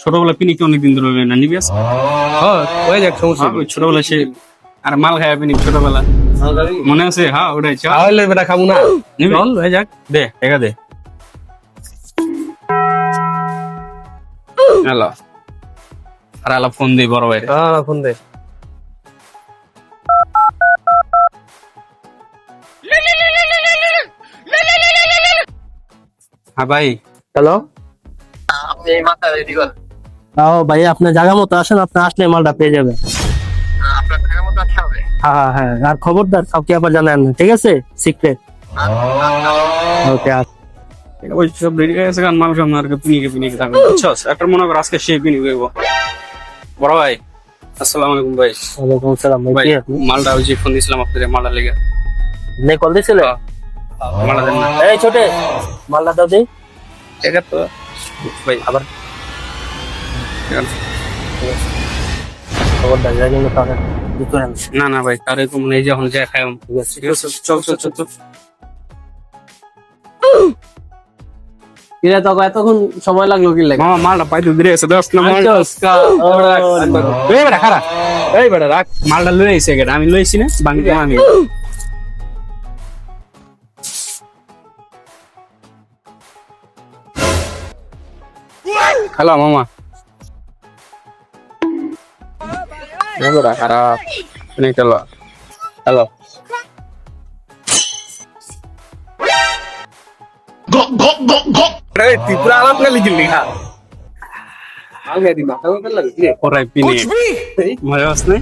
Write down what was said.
ছোটবেলা পিনিকে অনেকদিন ধরে হলো না, নিবি আছে? হ্যাঁ ওই দেখ সমস্যা ওই ছোটবেলা সে আর মাল খায় পিনিক ছোটবেলা মনে আছে? হ্যাঁ ওটাই চল তাহলে বেটা খাবো না নিবি? চল হয়ে যাক দে টাকা দে। হ্যালো আর আলা ফোন দিই বড় ভাই। হ্যাঁ ফোন দে হ্যাঁ ভাই হ্যালো আপনি এই মাথা রেডি করেন। ও ভাই আপনার জায়গা মতো আসেন, আপনি আসলে মালটা পেয়ে যাবেন। আপনার টাকার মতো আসতে হবে। হ্যাঁ হ্যাঁ আর খবরদার কাউকে আবার জানান না, ঠিক আছে? সিক্রেট। ওকে ওই সব রেডি হয়ে গেছে, কারণ মানুষ আপনার পিনিকে থাকবে বুঝছস। একটা মনে কর আজকে সে পিনিক হইব। বড় ভাই আসসালামু আলাইকুম ভাই। ওয়ালাইকুম আসসালাম ভাই, ভাই কি আপনি? মালটা ওই যে ফোন দিয়েছিলাম আপনাদের মালটা লেগে, নে কল দিছিলে? মালটা দেন না। এই ছোটে মালটা দাও দিই। এটা তো ভাই আবার ঠিক আছে। খবরদার জানি না তাহলে দিতে না। না না ভাই তার এরকম নেই, যখন যা খাই ঠিক আছে ঠিক আছে। চল চল চল চল। কিরে তো এতক্ষণ সময় লাগলো কি লাগে? মামা মালটা পাইতে দিরে আছে 10 নম্বর। এই বেটা খারাপ, এই বেটা রাখ মালটা লই আইছে কেন? আমি লইছি না বাংলা আমি। হ্যালো মামা। এই বেটা খারাপ অনেক হ্যালো হ্যালো ত্রিপুরা আলাপ না লিখিলি হ্যাঁ আগে দি মাথা করে লাগি। ওরাই পিনে মজা আসছে।